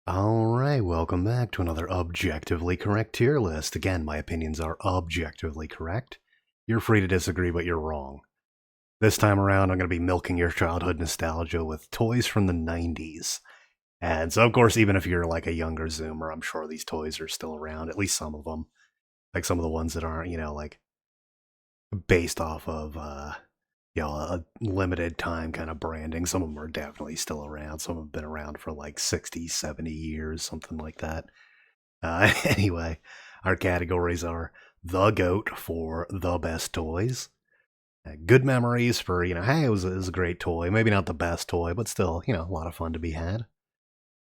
Alright, welcome back to another objectively correct tier list. Again, my opinions are objectively correct. You're free to disagree, but you're wrong. This time around, I'm going to be milking your childhood nostalgia with toys from the 90s. And so, of course, even if you're like a younger Zoomer, I'm sure these toys are still around, at least some of them. Like some of the ones that aren't, like based off of, a limited time kind of branding. Some of them are definitely still around. Some have been around for like 60, 70 years, something like that. Anyway, our categories are the GOAT for the best toys. Good memories for, hey, it was a great toy. Maybe not the best toy, but still, a lot of fun to be had.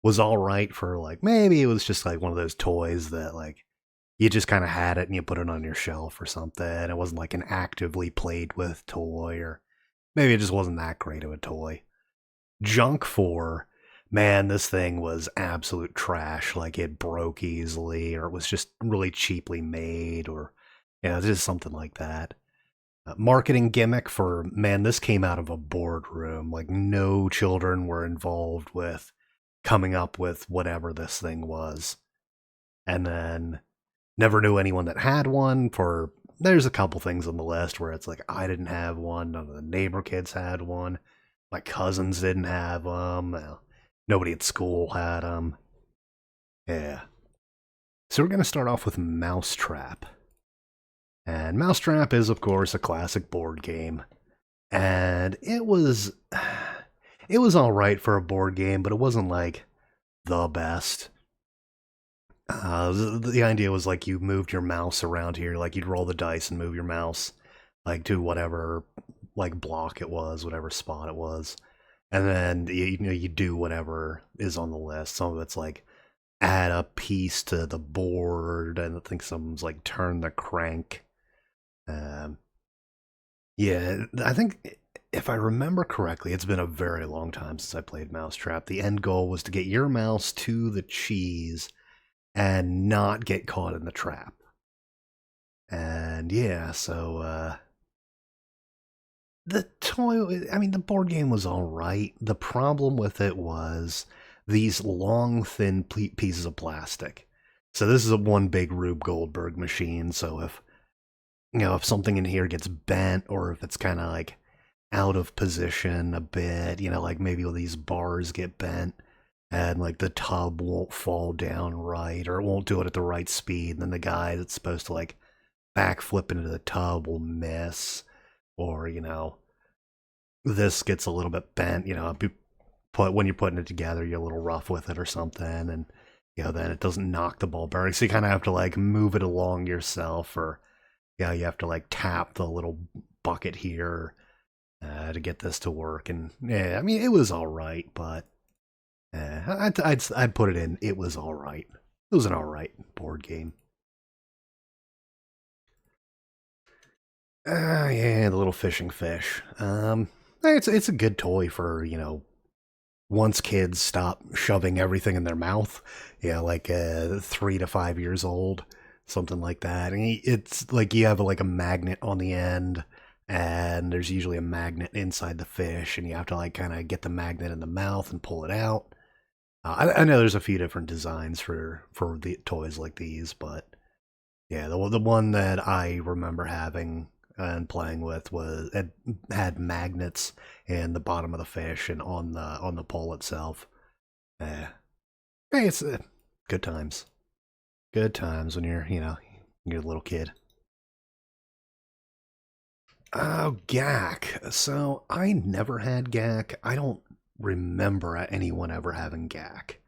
Was all right for, like, maybe it was just like one of those toys that, like, you just kind of had it and you put it on your shelf or something. It wasn't like an actively played with toy, or maybe it just wasn't that great of a toy. Junk for, man, this thing was absolute trash. Like it broke easily, or it was just really cheaply made, or just something like that. Marketing gimmick for, man, this came out of a boardroom. Like no children were involved with coming up with whatever this thing was. And then never knew anyone that had one. For there's a couple things on the list where it's like I didn't have one, none of the neighbor kids had one, my cousins didn't have them, nobody at school had them. Yeah. So we're gonna start off with Mousetrap, and Mousetrap is of course a classic board game, and it was all right for a board game, but it wasn't like the best. The idea was like you moved your mouse around here, like you'd roll the dice and move your mouse like to whatever like block it was, whatever spot it was, and then you do whatever is on the list. Some of it's like add a piece to the board, and I think someone's like turn the crank. Um, yeah, I think if I remember correctly, it's been a very long time since I played Mousetrap. The end goal was to get your mouse to the cheese and not get caught in the trap. And yeah, so the toy, I mean, the board game was all right. The problem with it was these long, thin pieces of plastic. So this is a one big Rube Goldberg machine. So if something in here gets bent, or if it's kind of like out of position a bit, like maybe these bars get bent and like the tub won't fall down right, or it won't do it at the right speed, and then the guy that's supposed to like backflip into the tub will miss, or this gets a little bit bent, when you're putting it together, you're a little rough with it or something, and then it doesn't knock the ball bearing, so you kind of have to like move it along yourself, or you have to like tap the little bucket here to get this to work. And yeah, I mean it was all right, but I'd put it in. It was all right. It was an all right board game. Yeah, the little fishing fish. It's a good toy for once kids stop shoving everything in their mouth. Yeah, like 3 to 5 years old, something like that. And it's like you have like a magnet on the end, and there's usually a magnet inside the fish, and you have to like kind of get the magnet in the mouth and pull it out. I know there's a few different designs for the toys like these, but yeah, the one that I remember having and playing with was it had magnets in the bottom of the fish and on the pole itself. Uh, hey, it's good times. Good times when you're a little kid. Oh, GAC. So I never had GAC. I don't remember anyone ever having GAC.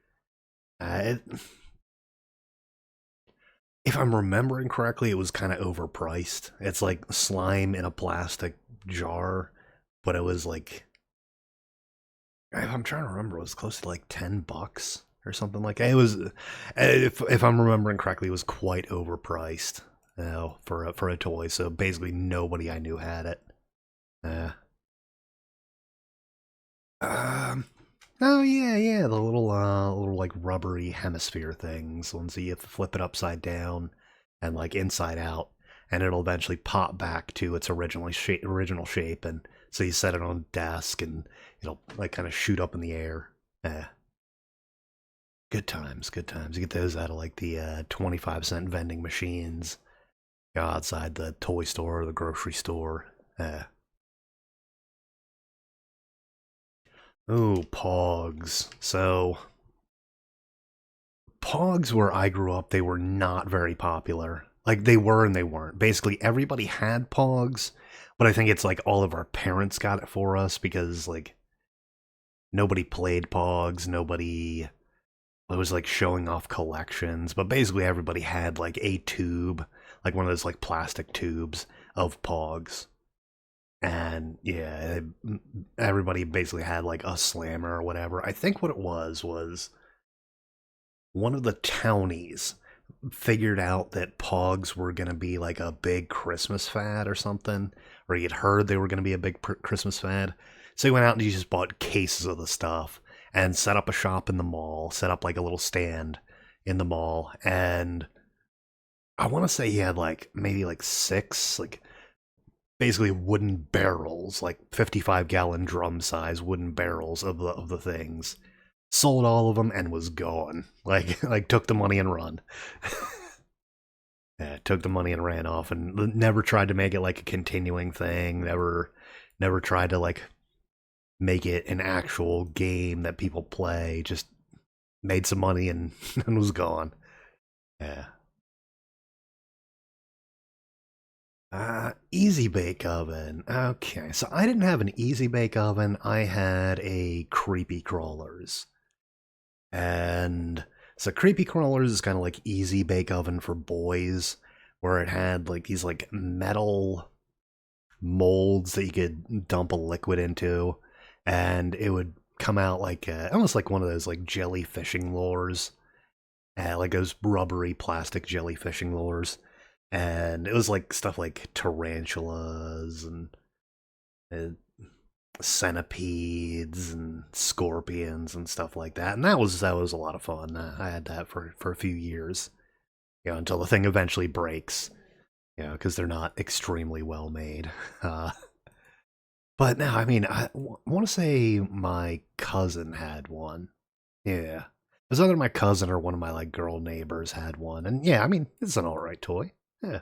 If I'm remembering correctly, it was kind of overpriced. It's like slime in a plastic jar, but it was like, if I'm trying to remember, it was close to like $10 or something like that. It was, if I'm remembering correctly, it was quite overpriced, for a toy. So basically, nobody I knew had it. Uh, um, oh yeah, yeah, the little like rubbery hemisphere things. Ones that you have to flip it upside down and like inside out, and it'll eventually pop back to its original shape. And so you set it on a desk, and it'll like kind of shoot up in the air. Eh, Good times, good times. You get those out of like the 25-cent vending machines. Go outside the toy store or the grocery store. Oh, Pogs. So, Pogs, where I grew up, they were not very popular. Like, they were and they weren't. Basically, everybody had Pogs, but I think it's like all of our parents got it for us because, like, nobody played Pogs, nobody was like showing off collections, but basically everybody had like a tube, like one of those like plastic tubes of Pogs. And yeah, everybody basically had like a slammer or whatever. I think what it was one of the townies figured out that Pogs were going to be like a big Christmas fad or something, or he had heard they were going to be a big Christmas fad. So he went out and he just bought cases of the stuff and set up a shop in the mall, set up like a little stand in the mall. And I want to say he had like maybe like six, like basically wooden barrels, like 55-gallon drum size wooden barrels of the things. Sold all of them and was gone. Like took the money and run. Yeah, took the money and ran off and never tried to make it like a continuing thing. Never tried to like make it an actual game that people play. Just made some money and, and was gone. Yeah. Easy bake oven. Okay, so I didn't have an easy bake oven. I had a creepy crawlers. And so creepy crawlers is kind of like easy bake oven for boys, where it had like these like metal molds that you could dump a liquid into, and it would come out like almost like one of those like jelly fishing lures, like those rubbery plastic jelly fishing lures, and it was like stuff like tarantulas and uh, centipedes and scorpions and stuff like that, and that was a lot of fun. I had that for a few years, until the thing eventually breaks, because they're not extremely well made. Uh, but no, I mean, I want to say my cousin had one. Yeah, it was either my cousin or one of my like girl neighbors had one, and yeah, I mean, it's an all right toy. Yeah.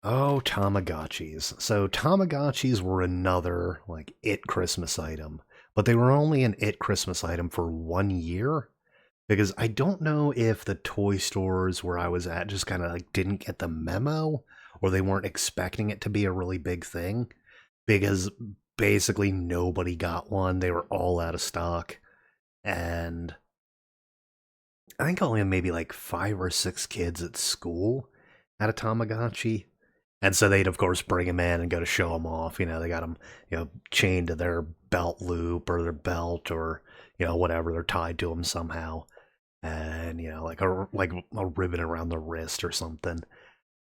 Oh, Tamagotchis. So Tamagotchis were another like it Christmas item, but they were only an it Christmas item for 1 year because I don't know if the toy stores where I was at just kind of like didn't get the memo or they weren't expecting it to be a really big thing because basically nobody got one. They were all out of stock, and I think only maybe like 5 or 6 kids at school had a Tamagotchi. And so they'd, of course, bring him in and go to show him off. They got him, chained to their belt loop or their belt or, whatever. They're tied to him somehow. And, like a ribbon around the wrist or something.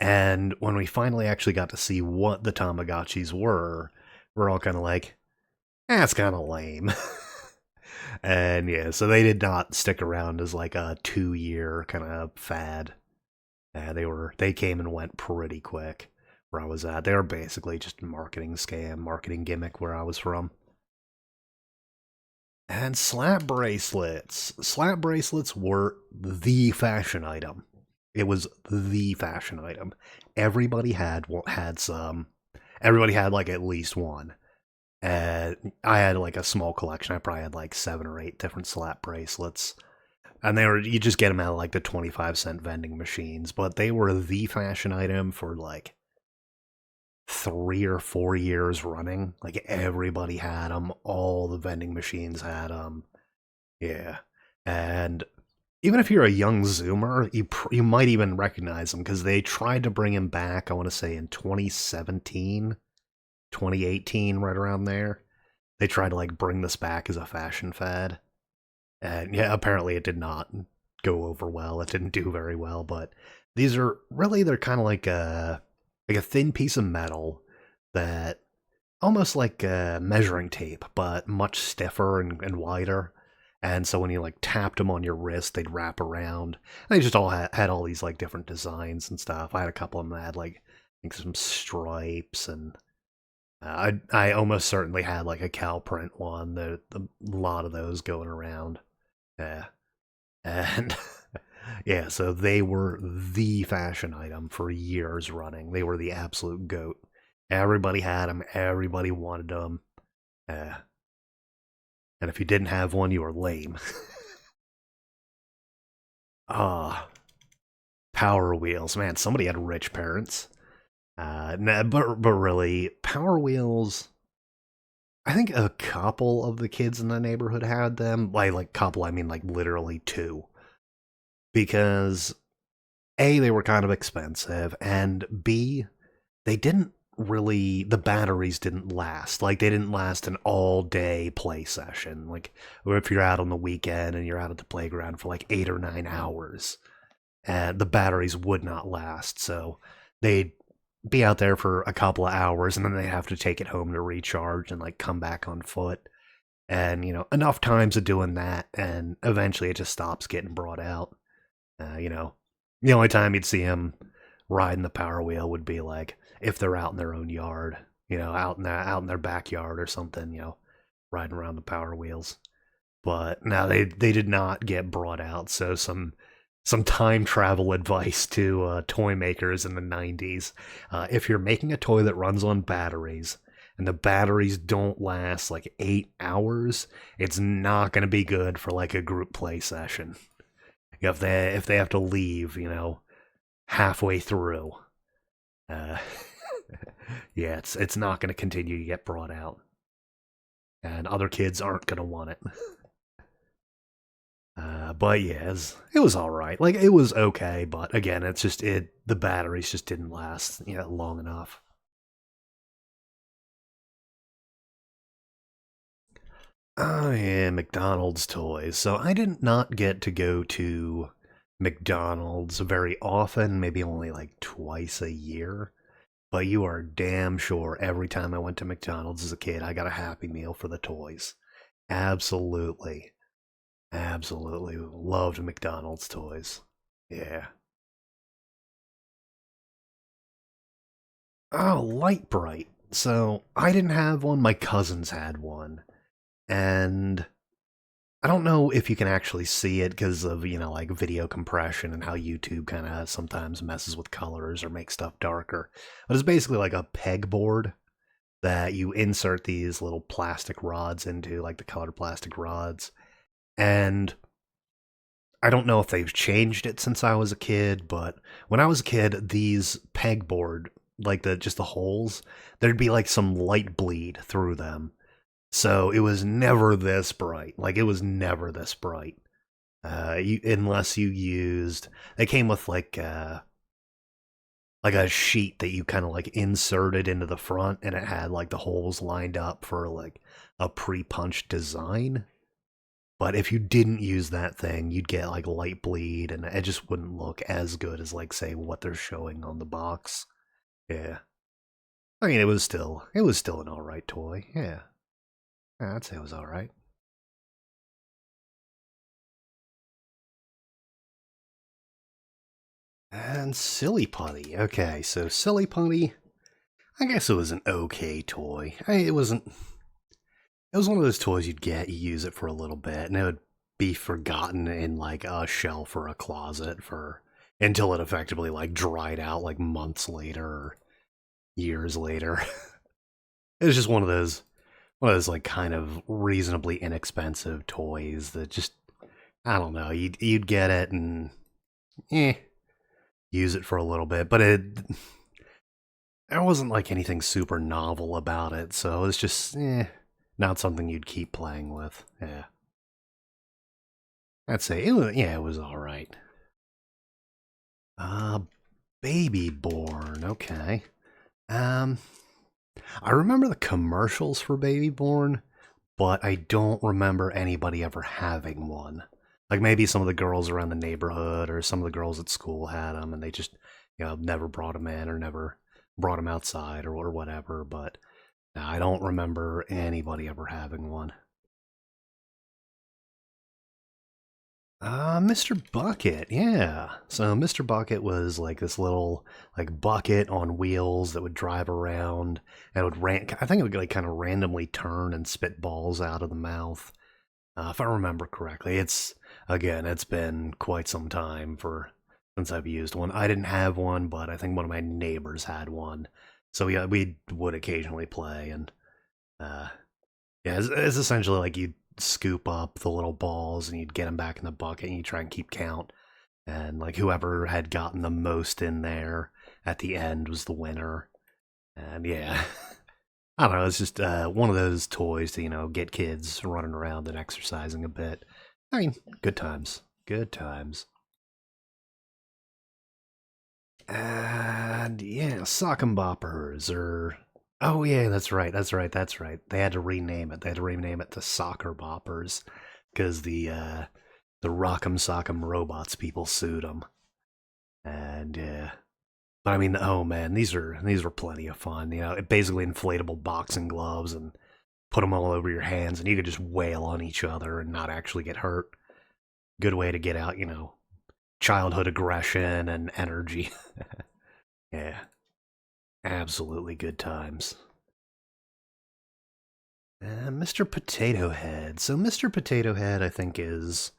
And when we finally actually got to see what the Tamagotchis were, we're all kind of like, that's kind of lame. And yeah, so they did not stick around as like a 2 year kind of fad. They came and went pretty quick where I was at. They were basically just a marketing scam, marketing gimmick where I was from. And slap bracelets. Slap bracelets were the fashion item. It was the fashion item. Everybody had some. Everybody had like at least one. And I had like a small collection. I probably had like 7 or 8 different slap bracelets. And you just get them out of like the 25-cent vending machines, but they were the fashion item for like 3 or 4 years running. Like everybody had them, all the vending machines had them. Yeah. And even if you're a young Zoomer, you might even recognize them because they tried to bring him back, I want to say in 2017, 2018, right around there. They tried to like bring this back as a fashion fad. And yeah, apparently it did not go over well. It didn't do very well, but they're kind of like a thin piece of metal that almost like measuring tape, but much stiffer and wider. And so when you like tapped them on your wrist, they'd wrap around. And they just all had all these like different designs and stuff. I had a couple of them that had like I think some stripes and I almost certainly had like a cow print one. A lot of those going around. Yeah, and yeah, so they were the fashion item for years running. They were the absolute goat. Everybody had them. Everybody wanted them. Uh, and if you didn't have one, you were lame. Ah, Power Wheels, man. Somebody had rich parents. Nah, but really, Power Wheels. I think a couple of the kids in the neighborhood had them. By like couple, I mean like literally two. Because A, they were kind of expensive, and B, they didn't really, the batteries didn't last. Like, they didn't last an all day play session. Like, or if you're out on the weekend and you're out at the playground for like 8 or 9 hours, and the batteries would not last. So they'd be out there for a couple of hours and then they have to take it home to recharge and like come back on foot. And, enough times of doing that, and eventually it just stops getting brought out. You know, the only time you'd see them riding the Power Wheel would be like if they're out in their own yard, out in their backyard or something, riding around the Power Wheels. But no, they did not get brought out. So some time travel advice to toy makers in the 90s. If you're making a toy that runs on batteries and the batteries don't last like 8 hours, it's not going to be good for like a group play session. If they have to leave, halfway through, uh, yeah, it's not going to continue to get brought out, and other kids aren't going to want it. But yeah, it was all right. Like it was okay, but again, it's just the batteries just didn't last, long enough. Oh yeah, McDonald's toys. So I did not get to go to McDonald's very often, maybe only like twice a year. But you are damn sure every time I went to McDonald's as a kid, I got a Happy Meal for the toys. Absolutely. Absolutely loved McDonald's toys. Yeah. Oh, Light Bright. So I didn't have one, my cousins had one. And I don't know if you can actually see it because of, like video compression and how YouTube kind of sometimes messes with colors or makes stuff darker. But it's basically like a pegboard that you insert these little plastic rods into, like the colored plastic rods. And I don't know if they've changed it since I was a kid, but when I was a kid, these pegboard, like the holes, there'd be like some light bleed through them. So it was never this bright. Like it was never this bright. Unless you used, they came with like a sheet that you kind of like inserted into the front, and it had like the holes lined up for like a pre-punched design. But if you didn't use that thing, you'd get like light bleed, and it just wouldn't look as good as like say what they're showing on the box. Yeah, I mean it was still an all right toy. Yeah, I'd say it was all right. And Silly Putty. Okay, so Silly Putty, I guess it was an okay toy. It wasn't. It was one of those toys you'd get, you use it for a little bit, and it would be forgotten in like a shelf or a closet for until it effectively like dried out like months later or years later. It was just one of those like kind of reasonably inexpensive toys that just I don't know, you'd get it and eh, use it for a little bit, but there wasn't like anything super novel about it, so it's just not something you'd keep playing with. Yeah, I'd say it was all right. Uh, Baby Born. Okay. Um, I remember the commercials for Baby Born, but I don't remember anybody ever having one. Like maybe some of the girls around the neighborhood or some of the girls at school had them, and they just never brought them in or never brought them outside or whatever. But no, I don't remember anybody ever having one. Mr. Bucket, yeah. So Mr. Bucket was like this little like bucket on wheels that would drive around and would I think it would like kind of randomly turn and spit balls out of the mouth. If I remember correctly, it's been quite some time for since I've used one. I didn't have one, but I think one of my neighbors had one. So yeah, we would occasionally play, and uh, yeah, it's essentially like you'd scoop up the little balls and you'd get them back in the bucket and you try and keep count. And like whoever had gotten the most in there at the end was the winner. And yeah, I don't know. It's just one of those toys to get kids running around and exercising a bit. I mean, good times. Good times. And yeah, sock and boppers or oh yeah, that's right. They had to rename it. They had to rename it to soccer boppers because the Rock'em Sock'em Robots people sued them. And but I mean, oh man, these were plenty of fun. Basically inflatable boxing gloves and put them all over your hands, and you could just wail on each other and not actually get hurt. Good way to get out, childhood aggression and energy. Yeah, absolutely good times. Mr. Potato Head. So Mr. Potato Head, I think, is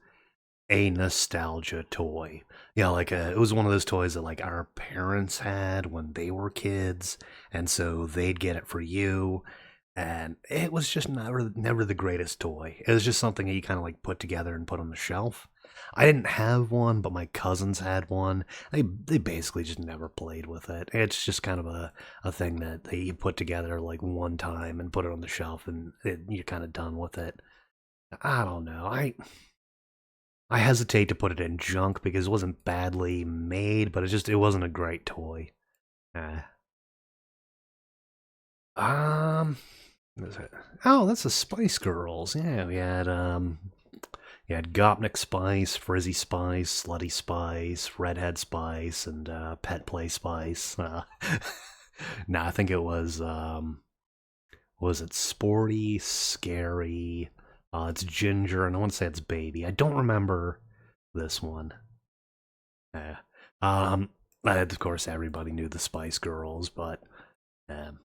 a nostalgia toy. Yeah, like it was one of those toys that like our parents had when they were kids, and so they'd get it for you. And it was just never the greatest toy. It was just something that you kind of like put together and put on the shelf. I didn't have one, but my cousins had one. They basically just never played with it. It's just kind of a thing that you put together like one time and put it on the shelf, and you're kind of done with it. I don't know. I hesitate to put it in junk because it wasn't badly made, but it wasn't a great toy. Uh, um, what is it? Oh, that's the Spice Girls. Yeah, we had Gopnik Spice, Frizzy Spice, Slutty Spice, Redhead Spice, and Pet Play Spice. No, I think it was it Sporty, Scary? It's Ginger, and I want to say it's Baby. I don't remember this one. Yeah. Um, of course, everybody knew the Spice Girls, but um,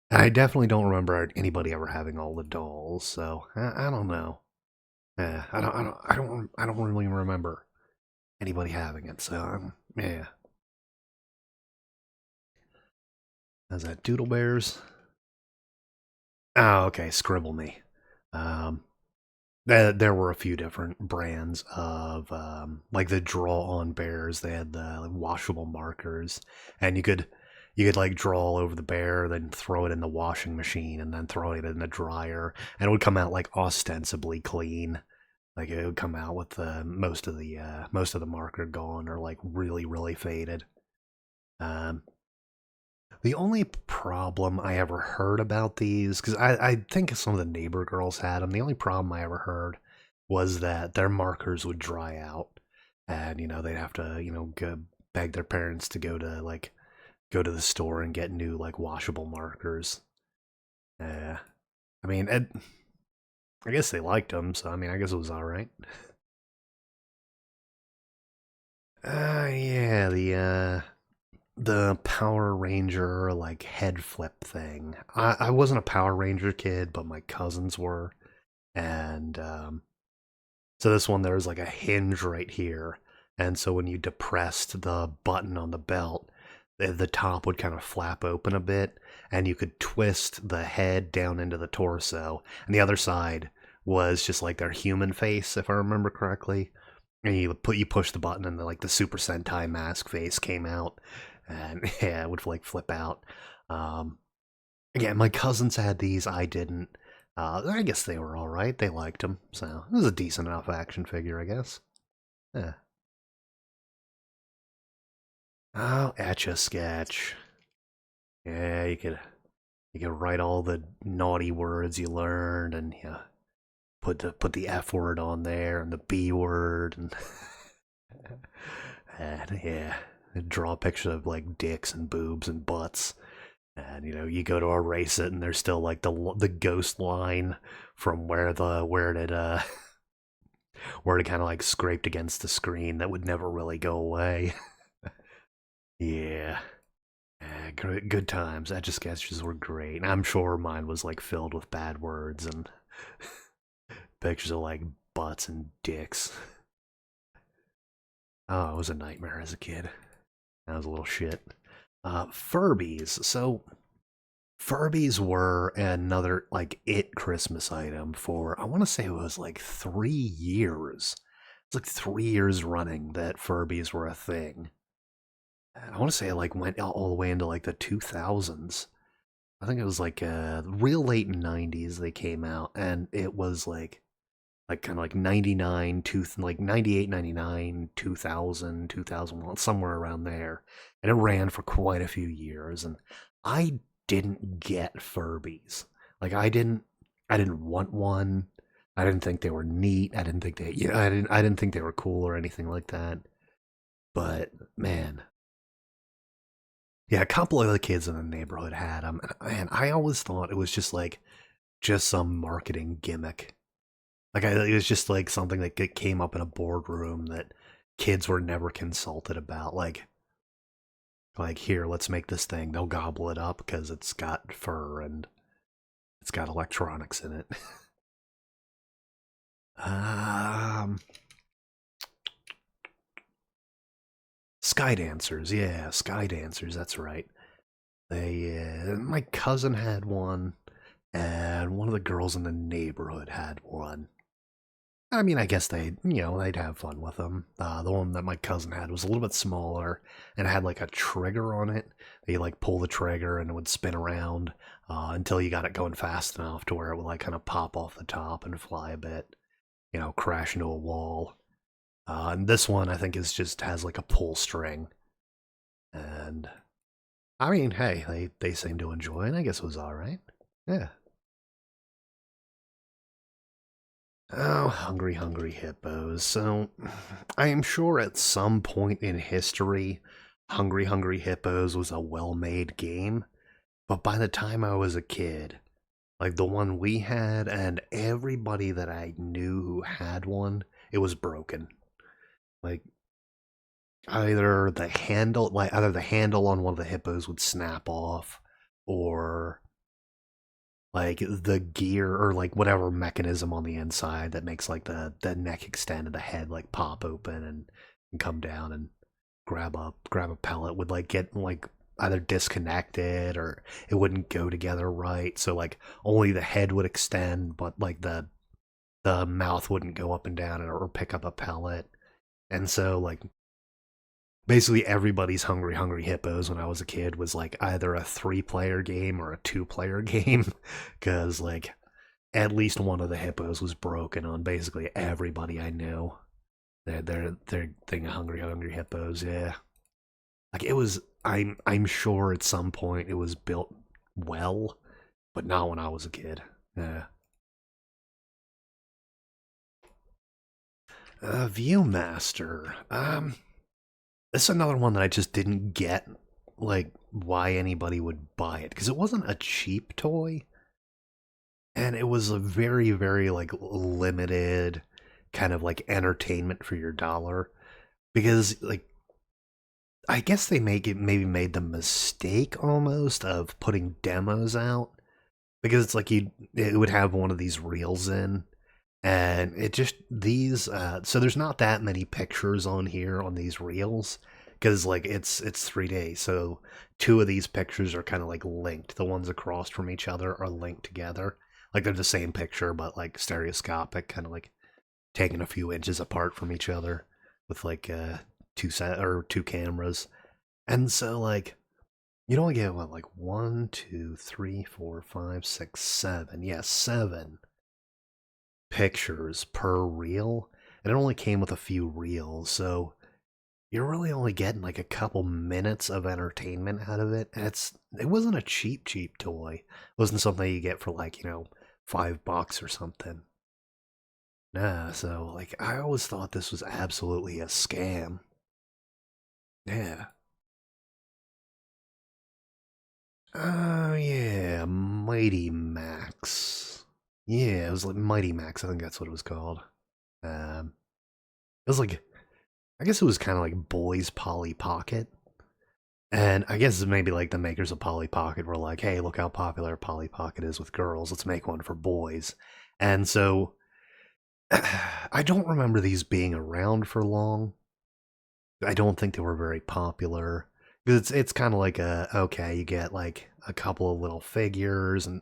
I definitely don't remember anybody ever having all the dolls. So I don't know. I don't really remember anybody having it. So yeah, is that Doodle Bears? Oh, okay, Scribble Me. Um, there were a few different brands of like the draw-on bears. They had the like, washable markers, and you could like draw all over the bear, then throw it in the washing machine, and then throw it in the dryer, and it would come out like ostensibly clean. Like it would come out with most of the marker gone or like really really faded. Um, the only problem I ever heard about these, because I think some of the neighbor girls had them, the only problem I ever heard was that their markers would dry out. And, they'd have to, go beg their parents to go to the store and get new, like, washable markers. I mean, I guess they liked them, so, I mean, I guess it was alright. Yeah, the Power Ranger like head flip thing. I wasn't a Power Ranger kid, but my cousins were, and so this one there was like a hinge right here, and so when you depressed the button on the belt, the top would kind of flap open a bit, and you could twist the head down into the torso, and the other side was just like their human face, if I remember correctly. And you push the button, and the Super Sentai mask face came out, and yeah, it would like flip out. Um, Again, my cousins had these, I didn't. I guess they were all right. They liked them, so it was a decent enough action figure, I guess. Yeah. Oh, Etch a Sketch. Yeah, you could write all the naughty words you learned, and put the F word on there and the B word, and yeah, draw a picture of like dicks and boobs and butts. And you go to erase it, and there's still like the ghost line from where it had where it kind of like scraped against the screen that would never really go away. Yeah. Good times. Etch a sketches were great. And I'm sure mine was like filled with bad words and pictures of like butts and dicks. Oh, it was a nightmare as a kid. That was a little shit. Furbies. So Furbies were another like it Christmas item for I want to say it was like 3 years. It's like 3 years running that Furbies were a thing. I want to say it like went all the way into like the 2000s. I think it was like real late 90's they came out, and it was like kind of like 99 like 98, 99, 2000, 2001, somewhere around there. And it ran for quite a few years, and I didn't get Furbies. Like I didn't want one. I didn't think they were neat. I didn't think they I didn't think they were cool or anything like that. But man, yeah, a couple of the kids in the neighborhood had them, and I always thought it was just some marketing gimmick. It was just like something that came up in a boardroom that kids were never consulted about. Like here, let's make this thing. They'll gobble it up because it's got fur and it's got electronics in it. um, Sky dancers, yeah, sky dancers. That's right. My cousin had one, and one of the girls in the neighborhood had one. I mean, I guess they'd have fun with them. The one that my cousin had was a little bit smaller and it had like a trigger on it. You like pull the trigger and it would spin around until you got it going fast enough to where it would like kind of pop off the top and fly a bit, crash into a wall. And this one I think is just has like a pull string. And I mean, hey, they seem to enjoy it. I guess it was all right. Yeah. Oh, hungry, hungry hippos. So, I am sure at some point in history, Hungry, Hungry Hippos was a well made game. But by the time I was a kid, like the one we had, and everybody that I knew who had one, it was broken. Like, either the handle on one of the hippos would snap off, or like the gear or like whatever mechanism on the inside that makes like the neck extend and the head like pop open and come down and grab a pellet would like get like either disconnected or it wouldn't go together right. So like only the head would extend, but like the mouth wouldn't go up and down or pick up a pellet. And so like basically everybody's Hungry Hungry Hippos when I was a kid was like either a 3-player game or a 2-player game because like at least one of the hippos was broken on basically everybody I knew. Their thing of Hungry Hungry Hippos, yeah. Like it was I'm sure at some point it was built well, but not when I was a kid. Yeah. Viewmaster. This is another one that I just didn't get, like, why anybody would buy it. Because it wasn't a cheap toy, and it was a very, very, like, limited kind of, like, entertainment for your dollar. Because, like, I guess they maybe made the mistake almost of putting demos out. Because it's like it would have one of these reels in, and it just these so there's not that many pictures on here on these reels because like it's 3 days, so two of these pictures are kind of like linked. The ones across from each other are linked together, like they're the same picture but like stereoscopic, kind of like taken a few inches apart from each other with like two cameras. And so like you'd only get what, like 1, 2, 3, 4, 5, 6, 7, yeah, 7 pictures per reel, and it only came with a few reels, so you're really only getting like a couple minutes of entertainment out of it. And it wasn't a cheap toy. It wasn't something you get for like, $5 or something. Nah, so like I always thought this was absolutely a scam. Yeah. Oh yeah, Mighty Max. Yeah, it was like Mighty Max, I think that's what it was called. It was like, I guess it was kind of like Boys Polly Pocket. And I guess maybe like the makers of Polly Pocket were like, hey, look how popular Polly Pocket is with girls. Let's make one for boys. And so I don't remember these being around for long. I don't think they were very popular. Because it's kind of like okay, you get like a couple of little figures, and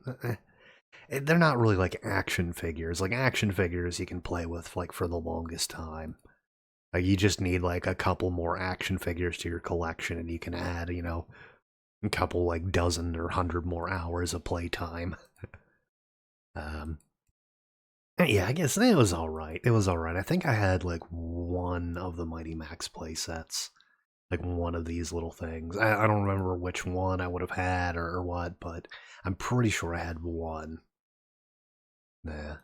they're not really like action figures. Like action figures you can play with like for the longest time. Like you just need like a couple more action figures to your collection, and you can add, a couple like dozen or 100 more hours of playtime. Um, yeah, I guess it was all right. It was all right. I think I had like one of the Mighty Max playsets, like one of these little things. I don't remember which one I would have had or what, but I'm pretty sure I had one. Nah.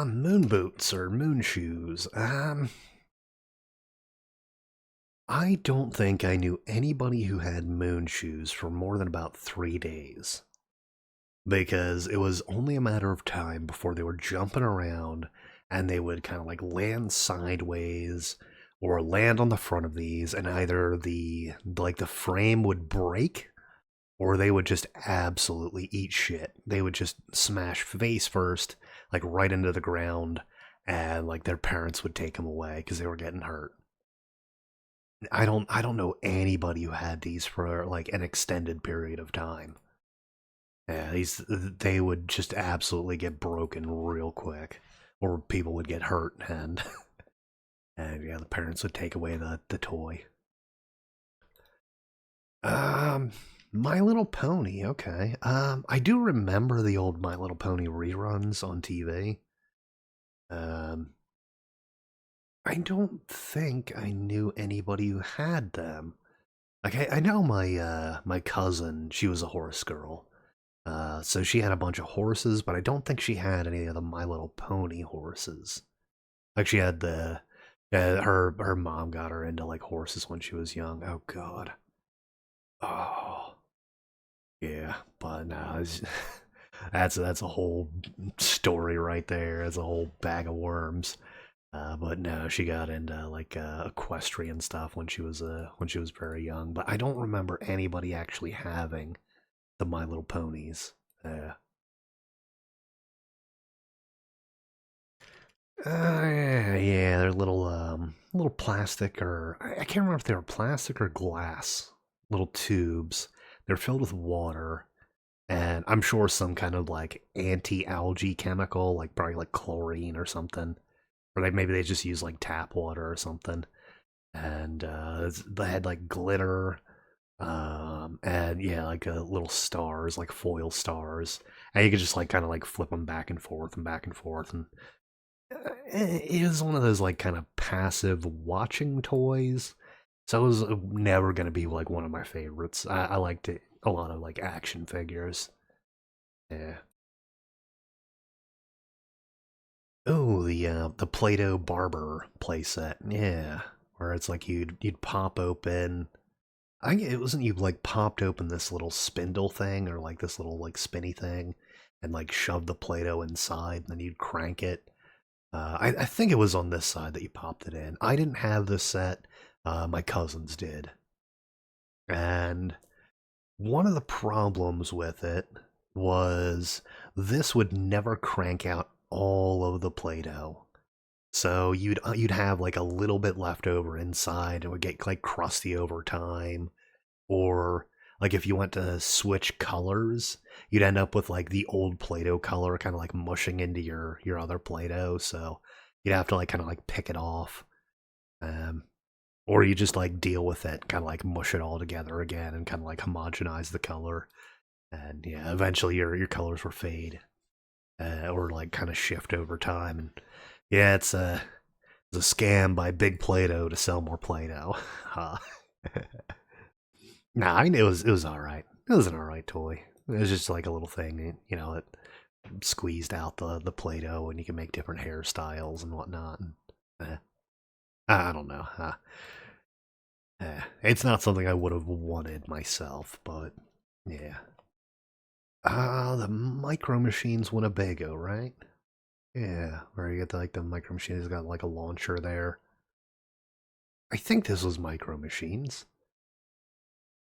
Moon boots or moon shoes. I don't think I knew anybody who had moon shoes for more than about 3 days. Because it was only a matter of time before they were jumping around and they would kind of like land sideways or land on the front of these, and either the frame would break or they would just absolutely eat shit. They would just smash face first, like right into the ground, and like their parents would take them away because they were getting hurt. I don't know anybody who had these for like an extended period of time. Yeah, they would just absolutely get broken real quick, or people would get hurt, and and yeah, the parents would take away the toy. Um, My Little Pony. Okay. I do remember the old My Little Pony reruns on TV. Um, I don't think I knew anybody who had them. Like I know my cousin. She was a horse girl. So she had a bunch of horses, but I don't think she had any of the My Little Pony horses. Like she had her mom got her into like horses when she was young. Oh God. Oh yeah, but no, that's a whole story right there. That's a whole bag of worms. But no, she got into like equestrian stuff when she was very young. But I don't remember anybody actually having the My Little Ponies. Yeah, they're little plastic, or I can't remember if they were plastic or glass, little tubes. They're filled with water, and I'm sure some kind of like anti-algae chemical, like probably like chlorine or something, or like maybe they just use like tap water or something. And they had like glitter, and yeah, like little stars, like foil stars, and you could just like kind of like flip them back and forth and back and forth, and it is one of those like kind of passive watching toys. So it was never going to be like one of my favorites. I liked it a lot of like action figures. Yeah. Oh, the Play-Doh barber playset. Yeah, where it's like you'd pop open. I think it wasn't you like popped open this little spindle thing or like this little like spinny thing, and like shoved the Play-Doh inside, and then you'd crank it. I think it was on this side that you popped it in. I didn't have this set. My cousins did. And one of the problems with it was this would never crank out all of the Play-Doh. So you'd have like a little bit left over inside. It would get like crusty over time, or like if you went to switch colors, you'd end up with like the old Play-Doh color kind of like mushing into your other Play-Doh. So you'd have to like kind of like pick it off, um, or you just like deal with it, kind of like mush it all together again, and kind of like homogenize the color. And yeah, eventually your colors will fade, or like kind of shift over time. And yeah, it's a scam by Big Play-Doh to sell more Play-Doh. Nah, I mean it was all right. It was an all right toy. It was just like a little thing, it squeezed out the Play-Doh, and you can make different hairstyles and whatnot. And, I don't know. It's not something I would have wanted myself, but yeah. The Micro Machines Winnebago, right? Yeah, where you get like the Micro Machines, it's got like a launcher there. I think this was Micro Machines.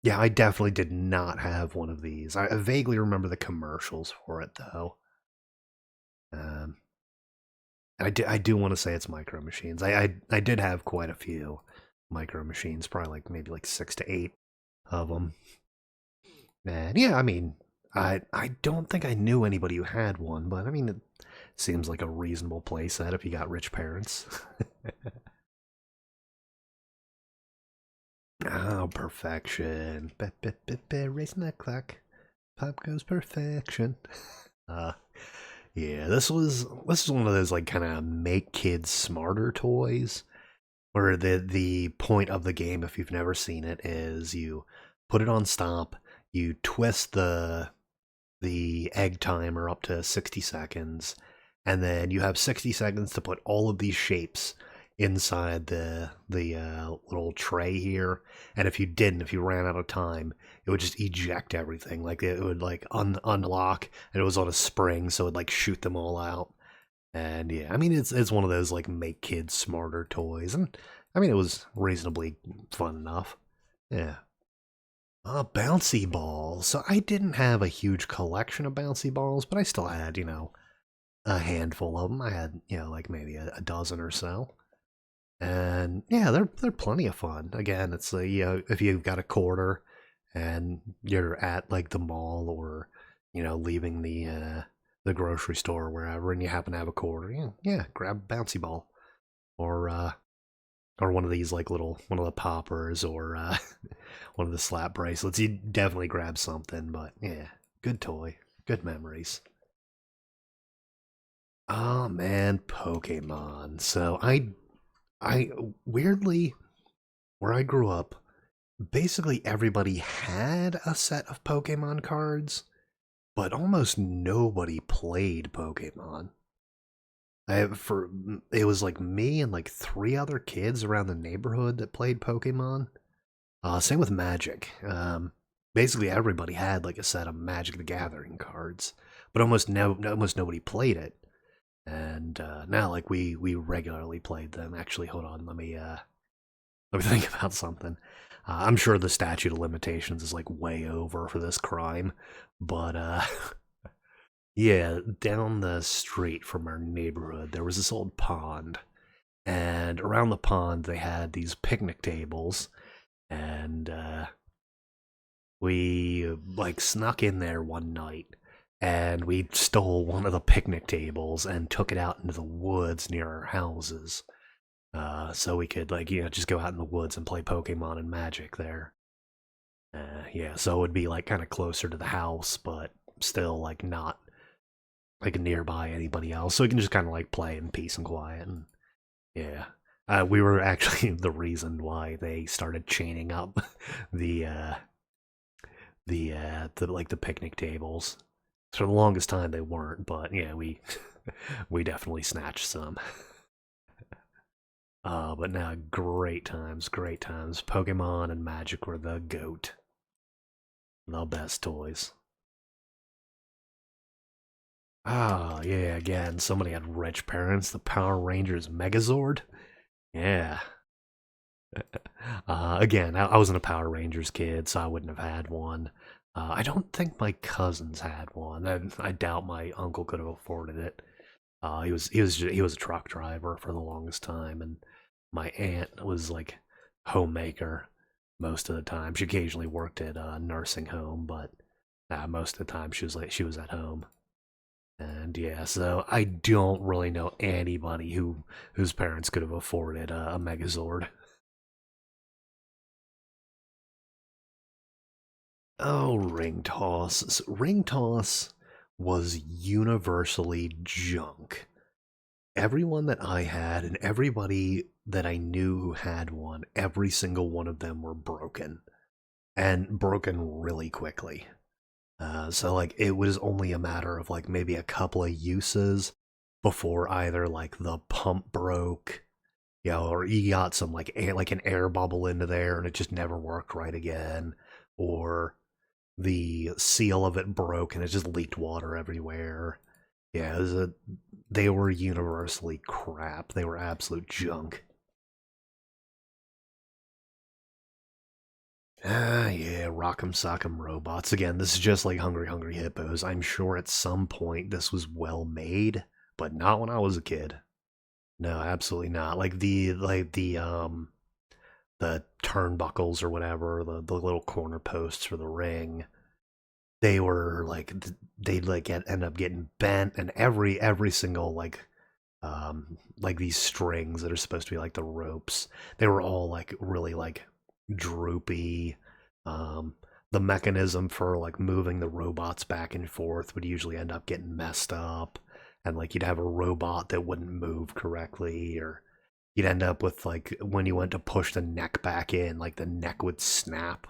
Yeah, I definitely did not have one of these. I vaguely remember the commercials for it though. Um, I do want to say it's Micro Machines. I did have quite a few Micro Machines, probably like maybe like 6 to 8 of them. And yeah, I mean, I don't think I knew anybody who had one, but I mean, it seems like a reasonable playset if you got rich parents. Oh, perfection. Racing that clock. Pop goes perfection. Uh, yeah, this was one of those like kind of make kids smarter toys, where the point of the game, if you've never seen it, is you put it on stop, you twist the egg timer up to 60 seconds, and then you have 60 seconds to put all of these shapes inside the little tray here. And if you ran out of time, it would just eject everything. Like it would like unlock, and it was on a spring, so it would like shoot them all out. And yeah, I mean it's one of those like make kids smarter toys, and I mean it was reasonably fun enough. Yeah. Bouncy balls. So I didn't have a huge collection of bouncy balls, but I still had, a handful of them. I had, like maybe a dozen or so. And yeah, they're plenty of fun. Again, it's if you've got a quarter and you're at like the mall or leaving the grocery store or wherever, and you happen to have a quarter, yeah, grab a bouncy ball or one of these like one of the poppers or one of the slap bracelets. You definitely grab something, but yeah, good toy, good memories. Oh man, Pokemon. So I weirdly, where I grew up, basically everybody had a set of Pokemon cards, but almost nobody played Pokemon. It was like me and like three other kids around the neighborhood that played Pokemon. Same with Magic. Basically everybody had like a set of Magic the Gathering cards, but almost nobody played it. And now like we regularly played them. Actually, hold on, let me think about something. I'm sure the statute of limitations is like way over for this crime, but yeah, down the street from our neighborhood there was this old pond, and around the pond they had these picnic tables, and we like snuck in there one night and we stole one of the picnic tables and took it out into the woods near our houses. So we could like just go out in the woods and play Pokemon and Magic there. Yeah, so it would be like kind of closer to the house, but still like not like nearby anybody else. So we can just kind of like play in peace and quiet. And yeah, we were actually the reason why they started chaining up the the picnic tables. For the longest time they weren't, but yeah, we we definitely snatched some. But now great times, great times. Pokemon and Magic were the goat, the best toys. Ah, yeah, again, somebody had rich parents. The Power Rangers Megazord. Yeah. Again, I wasn't a Power Rangers kid, so I wouldn't have had one. I don't think my cousins had one. I doubt my uncle could have afforded it. He was a truck driver for the longest time, and my aunt was like homemaker most of the time. She occasionally worked at a nursing home, but most of the time she was at home. And yeah, so I don't really know anybody whose parents could have afforded a Megazord. Oh, ring toss. Ring toss was universally junk. Everyone that I had and everybody that I knew who had one, every single one of them were broken and broken really quickly. So like it was only a matter of like maybe a couple of uses before either like the pump broke, or you got some like an air bubble into there and it just never worked right again, or the seal of it broke and it just leaked water everywhere. Yeah, they were universally crap. They were absolute junk. Ah, yeah, Rock'em Sock'em Robots. Again, this is just like Hungry Hungry Hippos. I'm sure at some point this was well made, but not when I was a kid. No, absolutely not. The turnbuckles or whatever, the little corner posts for the ring. They were like they'd end up getting bent, and every single like these strings that are supposed to be like the ropes, they were all like really like droopy. Um, the mechanism for like moving the robots back and forth would usually end up getting messed up, and like you'd have a robot that wouldn't move correctly, or you'd end up with like when you went to push the neck back in, like the neck would snap.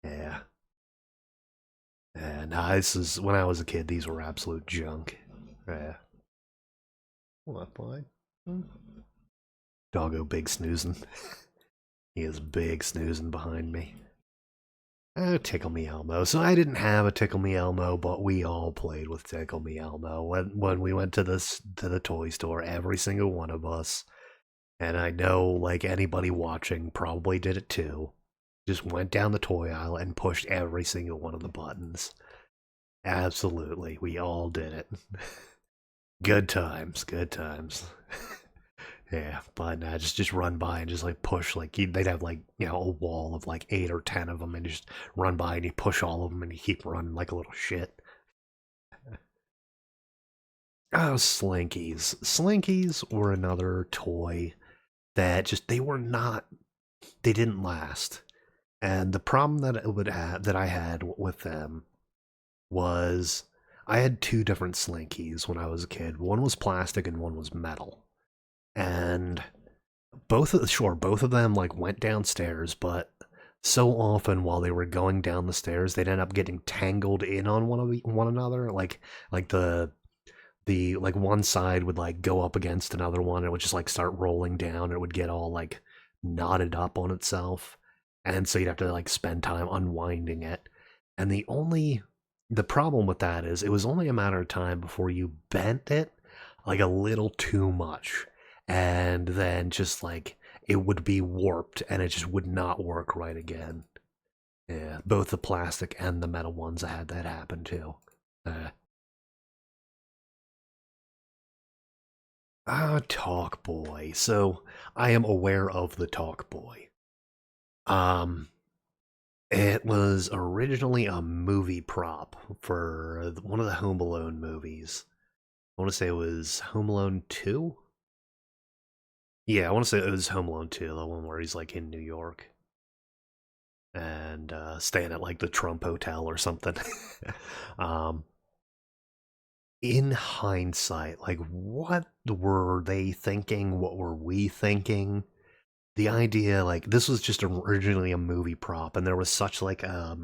Yeah. And this is when I was a kid. These were absolute junk. Yeah. What boy? Doggo big snoozing. He is big snoozing behind me. Oh, Tickle Me Elmo. So I didn't have a Tickle Me Elmo, but we all played with Tickle Me Elmo when we went to the toy store. Every single one of us, and I know like anybody watching probably did it too. Just went down the toy aisle and pushed every single one of the buttons. Absolutely, we all did it. Good times, good times. Yeah, but just run by and just like push like they'd have like a wall of like 8 or 10 of them, and you just run by and you push all of them and you keep running like a little shit. Oh, Slinkies. Slinkies were another toy that just they didn't last. And the problem that I had with them was I had two different Slinkies when I was a kid. One was plastic and one was metal. And both of them like went downstairs, but so often while they were going down the stairs, they'd end up getting tangled in on one another. Like the like one side would like go up against another one, and it would just like start rolling down. It would get all like knotted up on itself, and so you'd have to like spend time unwinding it. And the problem with that is it was only a matter of time before you bent it like a little too much, and then just like it would be warped and it just would not work right again. Yeah, both the plastic and the metal ones I had that happen too. uh, Talk Boy. So I am aware of the Talk Boy. um it was originally a movie prop for one of the Home Alone movies. I want to say it was Home Alone 2. Yeah, I want to say it was Home Alone 2, the one where he's like in New York and staying at like the Trump Hotel or something. um, in hindsight, like what were they thinking? What were we thinking? The idea, like this was just originally a movie prop, and there was such like a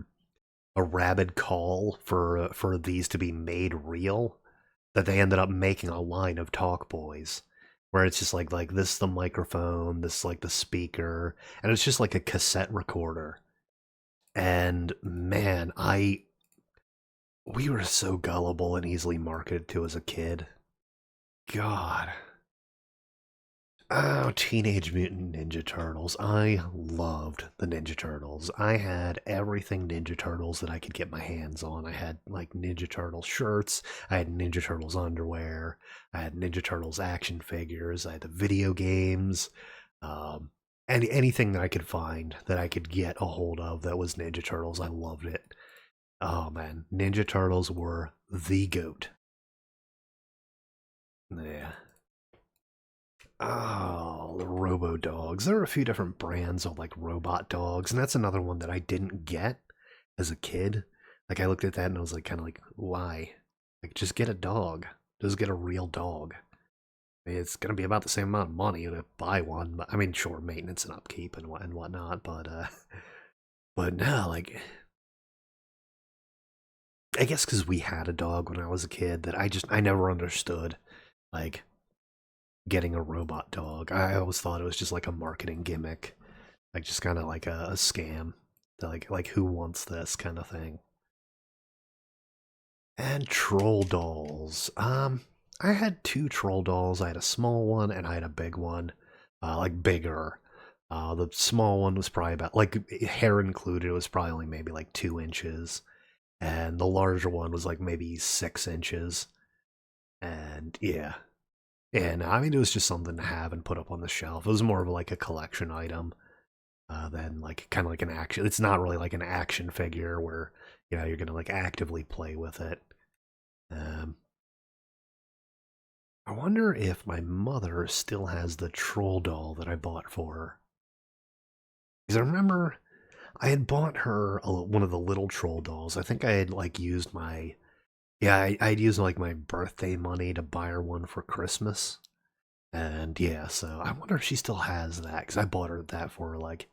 rabid call for these to be made real that they ended up making a line of talk boys where it's just like this the microphone, this like the speaker, and it's just like a cassette recorder. And man, I we were so gullible and easily marketed to as a kid. God. Oh, Teenage Mutant Ninja Turtles. I loved the Ninja Turtles. I had everything Ninja Turtles that I could get my hands on. I had like Ninja Turtle shirts, I had Ninja Turtles underwear, I had Ninja Turtles action figures, I had the video games, um, anything that I could find that I could get a hold of that was Ninja Turtles. I loved it. Oh man, Ninja Turtles were the goat. Yeah. Oh, the Robo Dogs. There are a few different brands of like robot dogs, and that's another one that I didn't get as a kid. Like I looked at that and I was like kind of like, why? Like just get a dog. Just get a real dog. It's gonna be about the same amount of money to buy one. But I mean, sure, maintenance and upkeep and whatnot, but but no, like I guess because we had a dog when I was a kid that I never understood like getting a robot dog. I always thought it was just like a marketing gimmick, like just kind of like a scam. Like who wants this kind of thing. And troll dolls. I had two troll dolls. I had a small one and I had a big one, like bigger. The small one was probably about, like, hair included, it was probably only maybe like 2 inches. And the larger one was like maybe 6 inches. And yeah. And I mean, it was just something to have and put up on the shelf. It was more of like a collection item than like kind of like an action. It's not really like an action figure where, you're going to like actively play with it. Um, I wonder if my mother still has the troll doll that I bought for her. Because I remember I had bought her one of the little troll dolls. I think I had like used my, yeah, I'd used like my birthday money to buy her one for Christmas. And yeah, so I wonder if she still has that, because I bought her that for like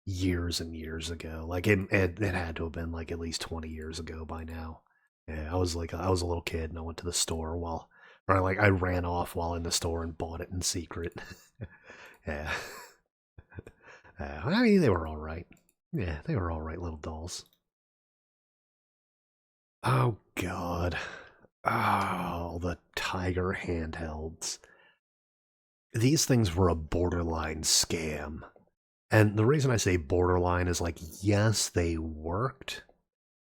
years and years ago. Like it had to have been like at least 20 years ago by now. Yeah, I was a little kid and I went to the store or like I ran off while in the store and bought it in secret. Yeah. I mean, they were all right. Yeah, they were all right little dolls. Oh God. Oh, the Tiger handhelds. These things were a borderline scam. And the reason I say borderline is like, yes, they worked,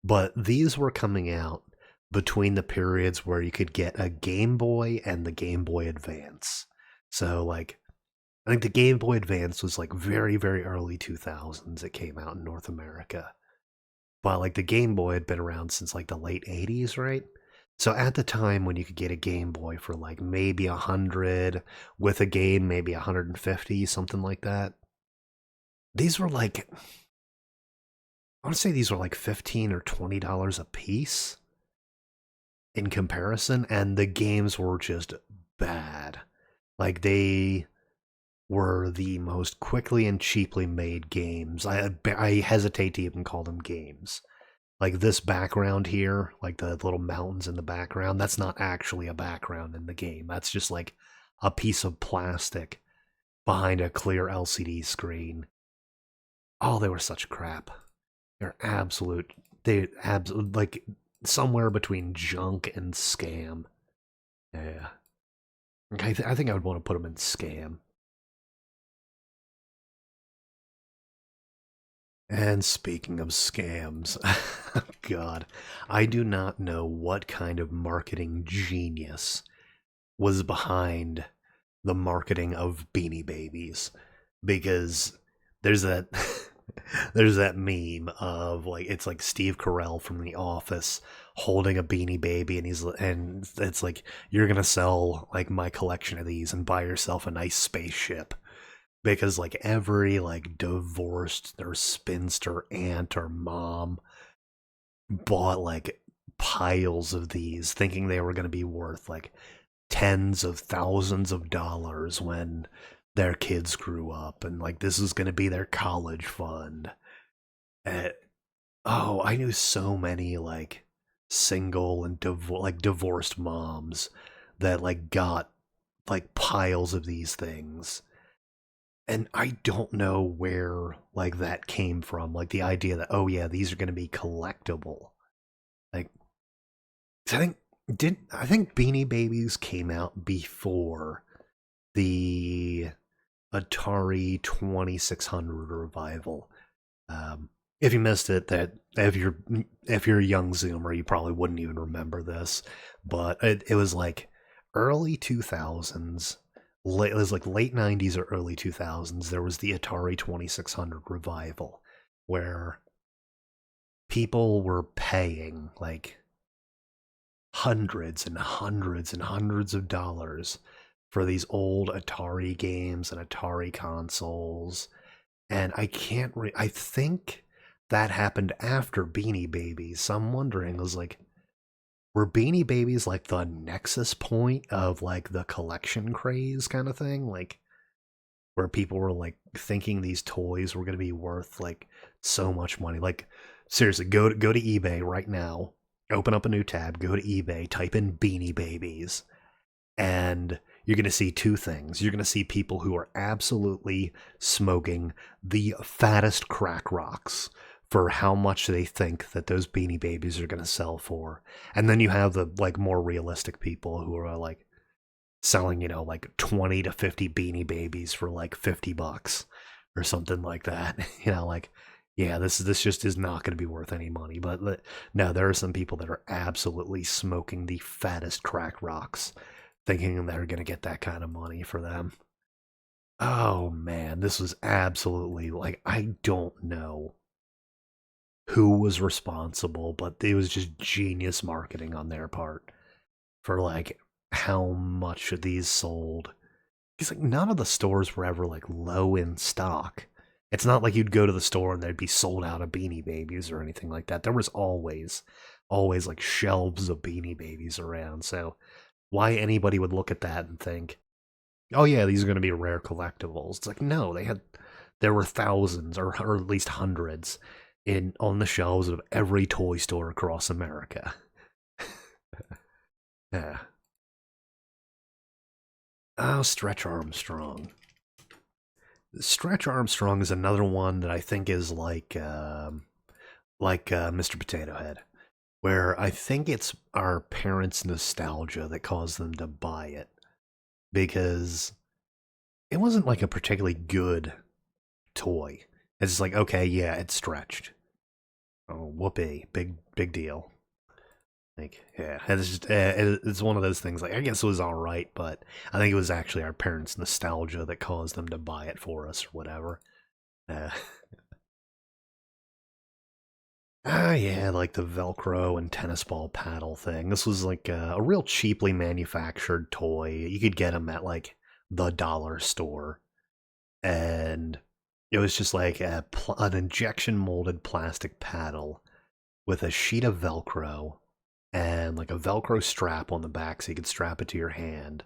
but these were coming out between the periods where you could get a Game Boy and the Game Boy Advance. So, like, I think the Game Boy Advance was like very, very early 2000s. It came out in North America. But like the Game Boy had been around since like the late 80s, right? So at the time when you could get a Game Boy for like maybe 100 with a game, maybe 150, something like that. These were like, I want to say these were like 15 or $20 a piece in comparison, and the games were just bad. Like they were the most quickly and cheaply made games. I hesitate to even call them games. Like this background here, like the little mountains in the background, that's not actually a background in the game. That's just like a piece of plastic behind a clear LCD screen. Oh, they were such crap. They're absolute. They absolute like somewhere between junk and scam. Yeah, I think I would want to put them in scam. And speaking of scams, God, I do not know what kind of marketing genius was behind the marketing of Beanie Babies, because there's that there's that meme of like it's like Steve Carell from The Office holding a Beanie Baby, and it's like, you're gonna sell like my collection of these and buy yourself a nice spaceship, because like every like divorced or spinster aunt or mom bought like piles of these thinking they were going to be worth like tens of thousands of dollars when their kids grew up, and like this is going to be their college fund. And, oh, I knew so many like single and divorced moms that like got like piles of these things, and I don't know where like that came from. Like the idea that, oh yeah, these are going to be collectible. Like I think Beanie Babies came out before the Atari 2600 revival. If you missed it, that if you're a young Zoomer, you probably wouldn't even remember this, but it was like early 2000s. It was like late 90's or early 2000s. There was the Atari 2600 revival where people were paying like hundreds and hundreds and hundreds of dollars for these old Atari games and Atari consoles. And I think that happened after Beanie Babies. So I'm wondering, was like, were Beanie Babies like the nexus point of like the collection craze kind of thing? Like, where people were like thinking these toys were going to be worth like so much money. Like, seriously, go to eBay right now, open up a new tab, go to eBay, type in Beanie Babies, and you're going to see two things. You're going to see people who are absolutely smoking the fattest crack rocks for how much they think that those Beanie Babies are going to sell for. And then you have the like more realistic people who are like selling, like 20 to 50 Beanie Babies for like $50 or something like that. Like, yeah, this just is not going to be worth any money. But no, there are some people that are absolutely smoking the fattest crack rocks, thinking they're going to get that kind of money for them. Oh man, this was absolutely like, I don't know who was responsible, but it was just genius marketing on their part for like how much of these sold. Because like none of the stores were ever like low in stock. It's not like you'd go to the store and they'd be sold out of Beanie Babies or anything like that. There was always like shelves of Beanie Babies around. So why anybody would look at that and think, oh yeah, these are going to be rare collectibles. It's like, no, there were thousands or at least hundreds on the shelves of every toy store across America. Yeah. Oh, Stretch Armstrong. Stretch Armstrong is another one that I think is like Mr. Potato Head, where I think it's our parents' nostalgia that caused them to buy it, because it wasn't like a particularly good toy. It's just like, okay, yeah, it's stretched. Oh, whoopee, big deal. Like, yeah, it's just it's one of those things. Like, I guess it was all right, but I think it was actually our parents' nostalgia that caused them to buy it for us, or whatever. Uh, yeah, like the Velcro and tennis ball paddle thing. This was like a real cheaply manufactured toy. You could get them at like the dollar store, and it was just like an injection molded plastic paddle with a sheet of Velcro and like a Velcro strap on the back so you could strap it to your hand,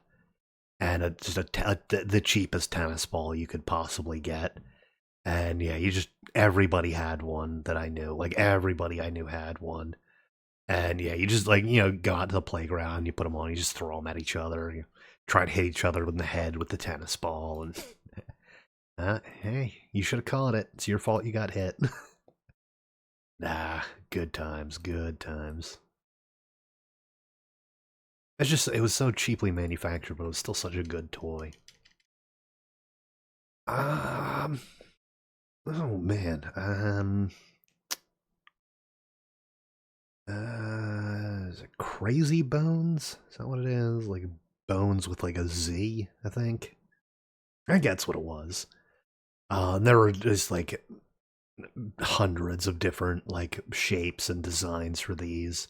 and the cheapest tennis ball you could possibly get. And yeah, everybody had one that I knew. Like everybody I knew had one. And yeah, you just like, go out to the playground, you put them on, you just throw them at each other, you try to hit each other in the head with the tennis ball. And hey, you should have caught it. It's your fault you got hit. Nah, good times, good times. It was so cheaply manufactured, but it was still such a good toy. Um, oh man, is it Crazy Bones? Is that what it is? Like Bones with like a Z, I think. I think that's what it was. And there were just like hundreds of different like shapes and designs for these.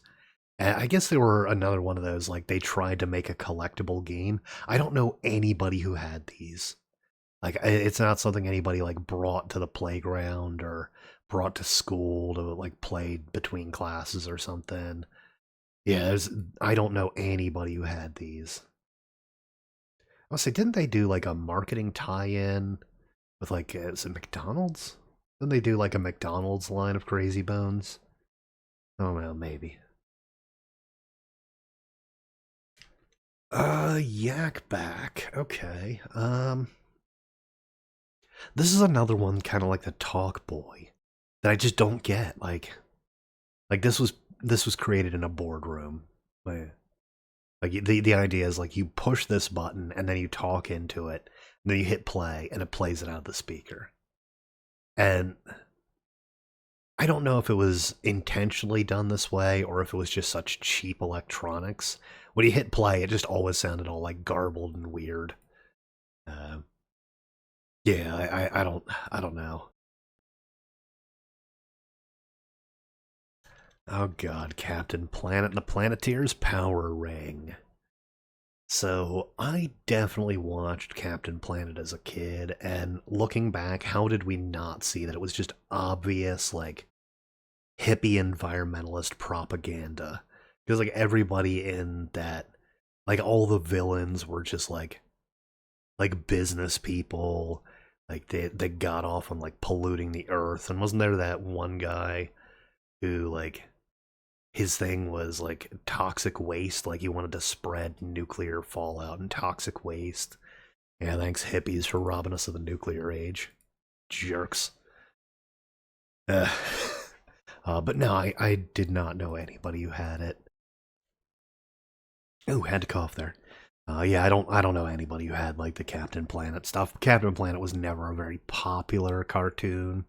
And I guess they were another one of those, like they tried to make a collectible game. I don't know anybody who had these. Like it's not something anybody like brought to the playground or brought to school to like play between classes or something. Yeah, I don't know anybody who had these. I'll say, didn't they do like a marketing tie-in with like is it McDonald's? Didn't they do like a McDonald's line of Crazy Bones? I don't know, maybe. Yak Back. Okay. This is another one kind of like the Talk Boy that I just don't get. Like this was created in a boardroom. Like the idea is like you push this button and then you talk into it, and then you hit play and it plays it out of the speaker. And I don't know if it was intentionally done this way or if it was just such cheap electronics. When you hit play, it just always sounded all like garbled and weird. Uh, yeah, I don't know. Oh God, Captain Planet and the Planeteers Power Ring. So I definitely watched Captain Planet as a kid, and looking back, how did we not see that it was just obvious, like hippie environmentalist propaganda? Because like everybody in that, like all the villains were just like business people, like they got off on like polluting the earth. And wasn't there that one guy who like his thing was like toxic waste, like he wanted to spread nuclear fallout and toxic waste? Yeah, thanks hippies for robbing us of the nuclear age, jerks. uh, But no, I did not know anybody who had it. Ooh, had to cough there. Yeah, I don't know anybody who had like the Captain Planet stuff. Captain Planet was never a very popular cartoon.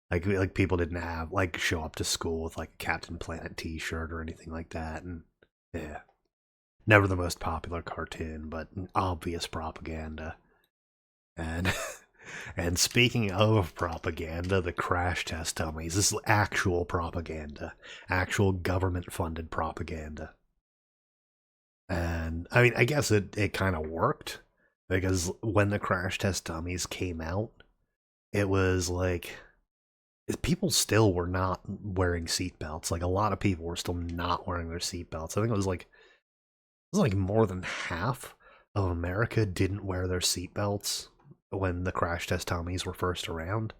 Like people didn't have like show up to school with like a Captain Planet T-shirt or anything like that, and yeah, never the most popular cartoon, but an obvious propaganda. And and speaking of propaganda, the crash test dummies. This is actual propaganda, actual government-funded propaganda. And I mean, I guess it kind of worked because when the crash test dummies came out, it was like people still were not wearing seatbelts. Like a lot of people were still not wearing their seatbelts. I think it was like more than half of America didn't wear their seatbelts when the crash test dummies were first around.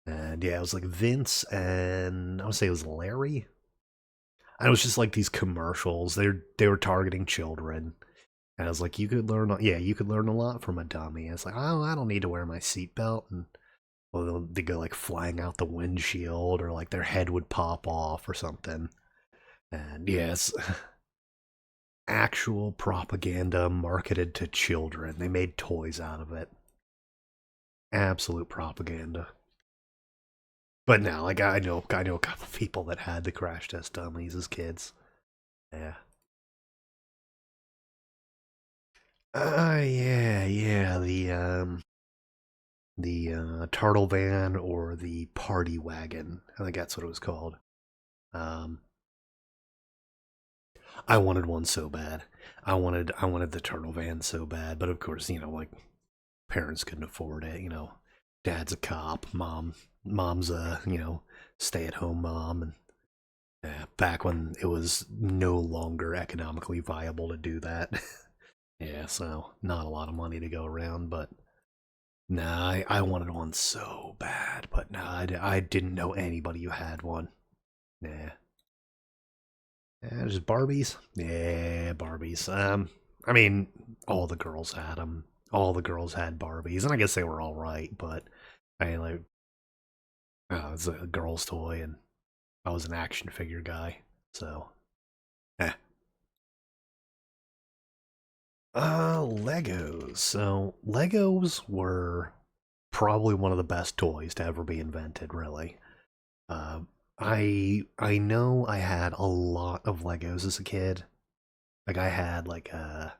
And yeah, it was like Vince and I would say it was Larry. And it was just like these commercials. They were targeting children. And I was like, you could learn a lot from a dummy. And it's like, oh, I don't need to wear my seatbelt. And well, they go like flying out the windshield, or like their head would pop off or something. And yes, actual propaganda marketed to children. They made toys out of it. Absolute propaganda. But now, like I know a couple of people that had the crash test dummies as kids. Yeah. Yeah. The turtle van or the party wagon. I think that's what it was called. Um, I wanted one so bad. I wanted the turtle van so bad, but of course, like parents couldn't afford it. Dad's a cop, mom's a stay at home mom, and back when it was no longer economically viable to do that. Yeah, so not a lot of money to go around, but nah, I wanted one so bad, but nah, I didn't know anybody who had one. Nah. Yeah, just Barbies. Yeah, Barbies. I mean, all the girls had them. All the girls had Barbies, and I guess they were all right. But I mean, like, it was a girl's toy, and I was an action figure guy. So, eh. Legos. So Legos were probably one of the best toys to ever be invented. Really. Uh, I know I had a lot of Legos as a kid. Like I had like a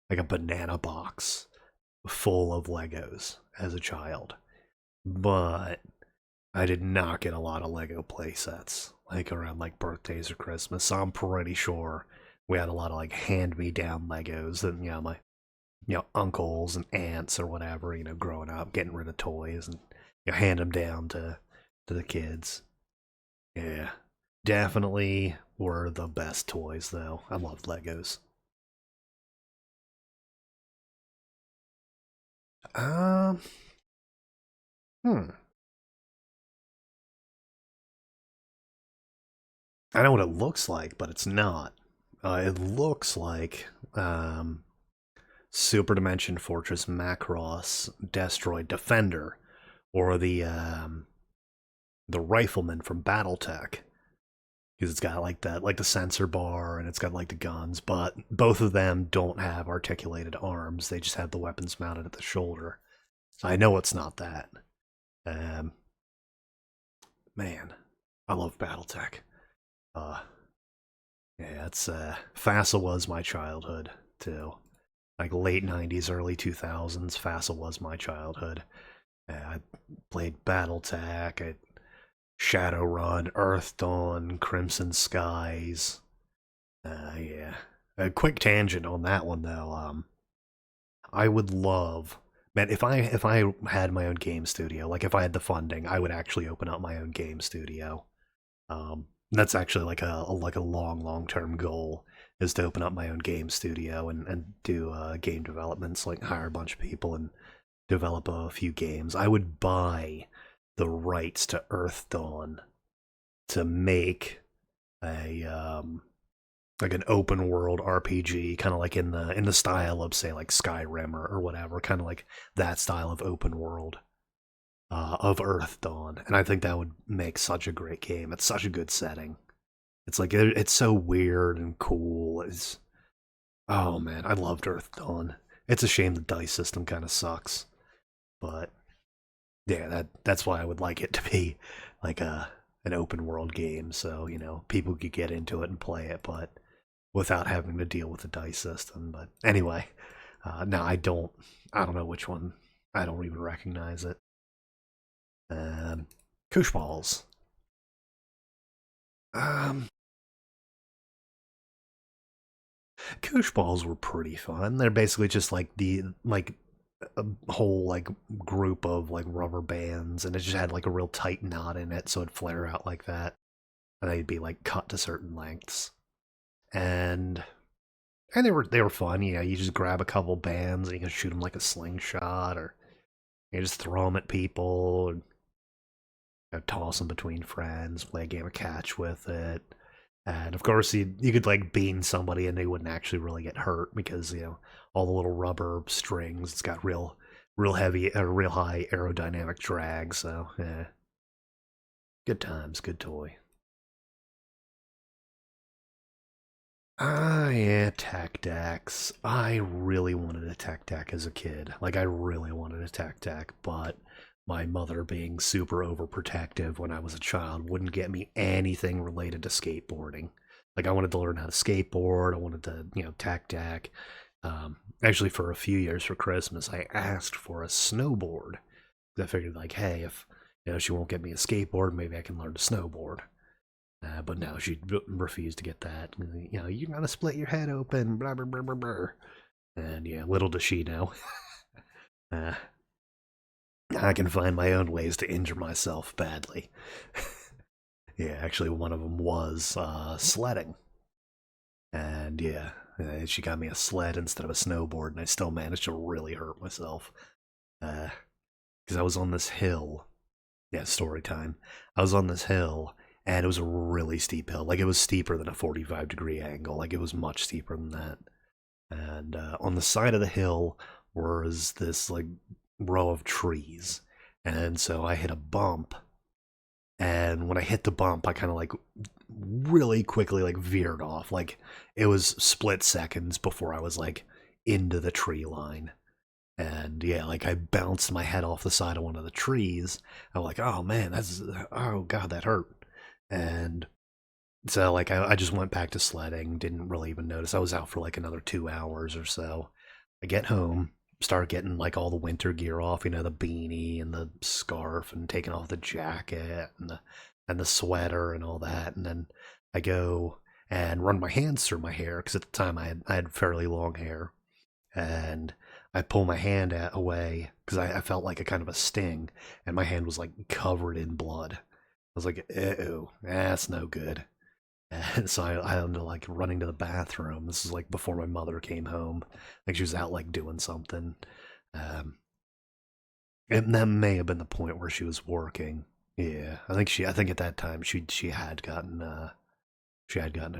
banana box full of Legos as a child. But I did not get a lot of Lego playsets like around like birthdays or Christmas. So I'm pretty sure we had a lot of like hand me down Legos that my uncles and aunts or whatever, growing up getting rid of toys and hand them down to the kids. Yeah. Definitely were the best toys though. I loved Legos. Um hmm. I know what it looks like, but it's not. It looks like Super Dimension Fortress Macross Destroyed Defender, or the Rifleman from BattleTech, because it's got like the sensor bar and it's got like the guns, but both of them don't have articulated arms. They just have the weapons mounted at the shoulder. So I know it's not that. Um, Man, I love BattleTech. Uh, yeah, it's FASA was my childhood too. Like late 90's, early 2000s, FASA was my childhood. I played BattleTech, Shadowrun, Earth Dawn, Crimson Skies. Yeah. A quick tangent on that one though. I would love, man, if I had my own game studio, like if I had the funding, I would actually open up my own game studio. That's actually like a long term goal, is to open up my own game studio and do game developments, like hire a bunch of people and develop a few games. I would buy the rights to Earth Dawn to make a like an open world RPG, kind of like in the style of say like Skyrim or whatever, kind of like that style of open world. of Earth Dawn, and I think that would make such a great game. It's such a good setting. It's like it's so weird and cool. It's oh man, I loved Earth Dawn. It's a shame the dice system kind of sucks, but yeah, that's why I would like it to be like a an open world game, so you know people could get into it and play it, but without having to deal with the dice system. But anyway, no, I don't know which one. I don't even recognize it. Um, Koosh balls. Um, Koosh balls were pretty fun. They're basically just like the like a whole like group of like rubber bands, and it just had like a real tight knot in it, so it'd flare out like that, and they'd be like cut to certain lengths, and they were fun. You know, you just grab a couple bands and you can shoot them like a slingshot, or you just throw them at people, and toss them between friends, play a game of catch with it. And of course, you could like bean somebody and they wouldn't actually really get hurt because you know all the little rubber strings. It's got real heavy, real high aerodynamic drag. So yeah, good times, good toy. Ah, yeah, Tech Decks. I really wanted a Tech Deck as a kid. Like, I really wanted a Tech Deck, but my mother, being super overprotective when I was a child, wouldn't get me anything related to skateboarding. Like, I wanted to learn how to skateboard. I wanted to, you know, Tech Deck. Actually, for a few years for Christmas, I asked for a snowboard. I figured, like, hey, if you know she won't get me a skateboard, maybe I can learn to snowboard. But no, she refused to get that. You know, you're gonna split your head open, blah blah blah blah blah. And yeah, little does she know, uh, I can find my own ways to injure myself badly. Yeah, actually, one of them was sledding, and yeah, she got me a sled instead of a snowboard, and I still managed to really hurt myself because I was on this hill. Yeah, story time. I was on this hill, and it was a really steep hill. Like, it was steeper than a 45-degree angle. Like, it was much steeper than that. And on the side of the hill was this, like, row of trees. And so I hit a bump. And when I hit the bump, I kind of, like, really quickly, like, veered off. Like, it was split seconds before I was, like, into the tree line. And yeah, like I bounced my head off the side of one of the trees. I'm like, oh man, oh god, that hurt. And so like I just went back to sledding, didn't really even notice. I was out for like another 2 hours or so. I get home, start getting like all the winter gear off, you know, the beanie and the scarf, and taking off the jacket and the sweater and all that. And then I go and run my hands through my hair because at the time I had fairly long hair, and I pull my hand away because I felt like a kind of a sting, and my hand was like covered in blood. I was like, ew, that's no good. And so I ended up like running to the bathroom. This is like before my mother came home. Like she was out like doing something. Um, and that may have been the point where she was working. Yeah, I think at that time she had gotten a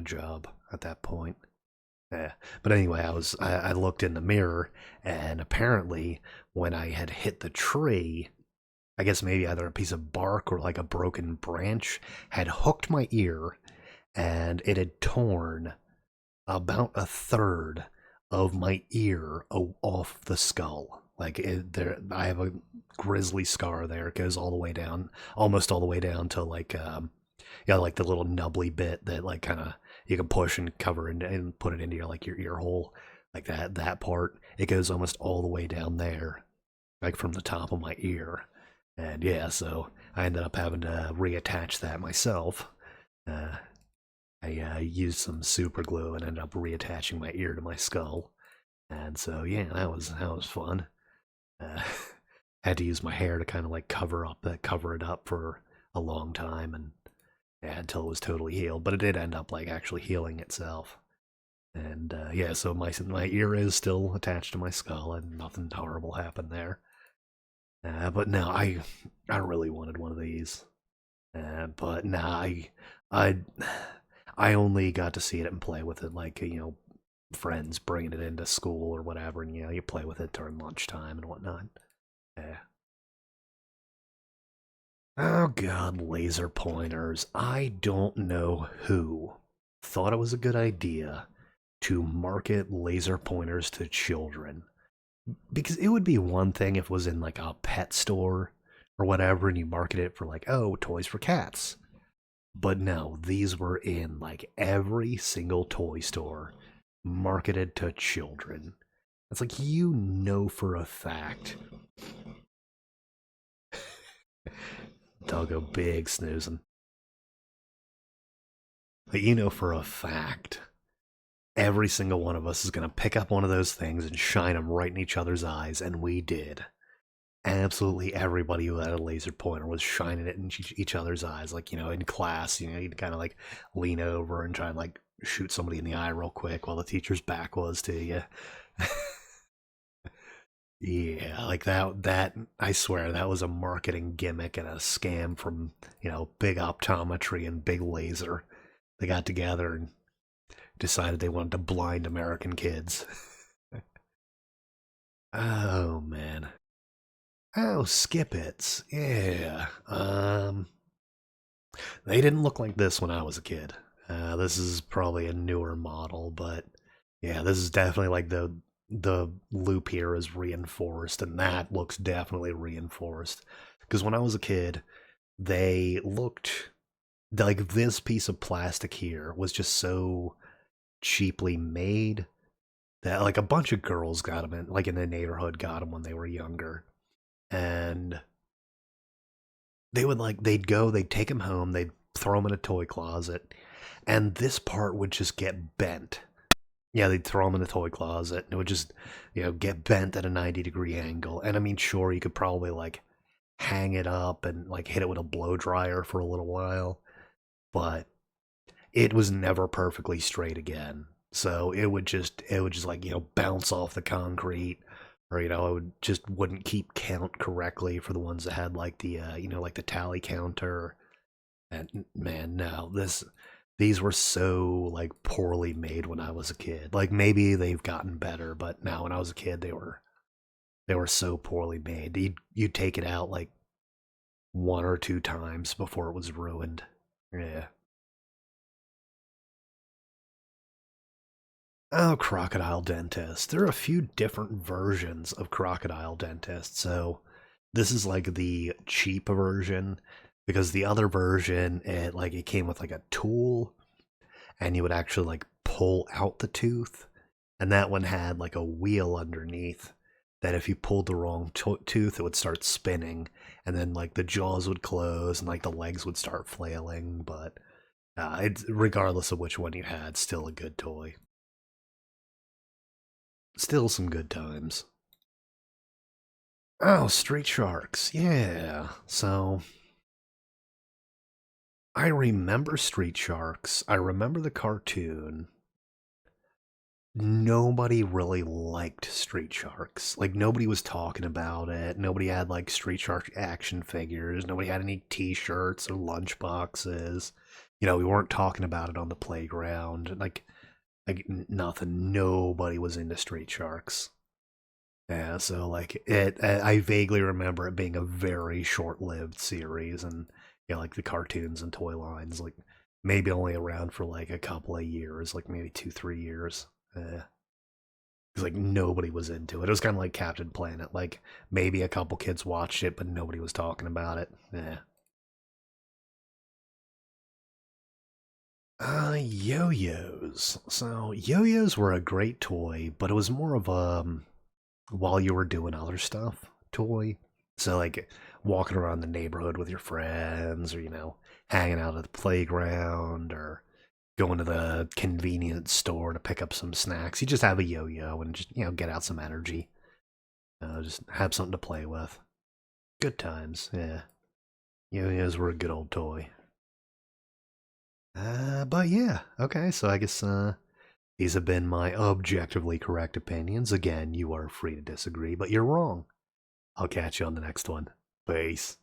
job at that point. Yeah. But anyway, I looked in the mirror, and apparently when I had hit the tree, I guess maybe either a piece of bark or like a broken branch had hooked my ear, and it had torn about a third of my ear off the skull. Like I have a grisly scar there. It goes all the way down, almost all the way down to like yeah, like the little nubbly bit that like kind of you can push and cover and put it into your ear hole, like that part. It goes almost all the way down there, like from the top of my ear. And yeah, so I ended up having to reattach that myself. Uh, I used some super glue and ended up reattaching my ear to my skull. And so yeah, that was fun. Uh, had to use my hair to kind of like cover it up for a long time, and yeah, until it was totally healed. But it did end up like actually healing itself. And yeah, so my ear is still attached to my skull, and nothing horrible happened there. But no, I really wanted one of these. But nah, I I only got to see it and play with it like you know friends bringing it into school or whatever, and you know you play with it during lunchtime and whatnot. Yeah. Oh god, laser pointers. I don't know who thought it was a good idea to market laser pointers to children. Because it would be one thing if it was in like a pet store or whatever and you market it for like, oh, toys for cats. But no, these were in like every single toy store marketed to children. It's like you know for a fact. Doggo big snoozing. But you know for a fact every single one of us is going to pick up one of those things and shine them right in each other's eyes, and we did. Absolutely everybody who had a laser pointer was shining it in each other's eyes, like, in class, you'd kind of like lean over and try and like shoot somebody in the eye real quick while the teacher's back was to you. Yeah, like that I swear that was a marketing gimmick and a scam from, big optometry and big laser. They got together and decided they wanted to blind American kids. Oh man. Oh, skip its. Yeah. They didn't look like this when I was a kid. This is probably a newer model, but yeah, this is definitely like the loop here is reinforced, and that looks definitely reinforced. Because when I was a kid, they looked like this piece of plastic here was just so cheaply made that like a bunch of girls got them in the neighborhood got them when they were younger, and they'd take them home, they'd throw them in a toy closet, and this part would just get bent. Yeah, they'd throw them in the toy closet, and it would just, get bent at a 90-degree angle. And I mean, sure, you could probably like hang it up and like hit it with a blow dryer for a little while, but it was never perfectly straight again. So it would just like, bounce off the concrete, or it wouldn't keep count correctly for the ones that had like the like the tally counter. And man, no, these were so like poorly made when I was a kid. Like maybe they've gotten better, but now when I was a kid they were so poorly made. You'd take it out like one or two times before it was ruined. Yeah. Oh, Crocodile Dentist. There are a few different versions of Crocodile Dentist. So this is like the cheap version, because the other version it came with like a tool, and you would actually like pull out the tooth, and that one had like a wheel underneath that if you pulled the wrong tooth it would start spinning, and then like the jaws would close and like the legs would start flailing. But it's regardless of which one you had, still a good toy. Still some good times. Oh, Street Sharks. Yeah. So I remember Street Sharks. I remember the cartoon. Nobody really liked Street Sharks. Like nobody was talking about it. Nobody had like Street Shark action figures. Nobody had any T-shirts or lunch boxes. We weren't talking about it on the playground. Like nothing. Nobody was into Street Sharks. Yeah, so like I vaguely remember it being a very short-lived series, and like the cartoons and toy lines, like maybe only around for like a couple of years, like maybe 2, 3 years. Because like nobody was into it. It was kind of like Captain Planet. Like maybe a couple kids watched it, but nobody was talking about it. Yeah. Yo-yos. So yo-yos were a great toy, but it was more of a while you were doing other stuff toy. So like walking around the neighborhood with your friends, or hanging out at the playground, or going to the convenience store to pick up some snacks. You just have a yo-yo and just get out some energy. Just have something to play with. Good times, yeah. Yo-yos were a good old toy. But yeah, okay. So I guess these have been my objectively correct opinions. Again, you are free to disagree, but you're wrong. I'll catch you on the next one. Peace.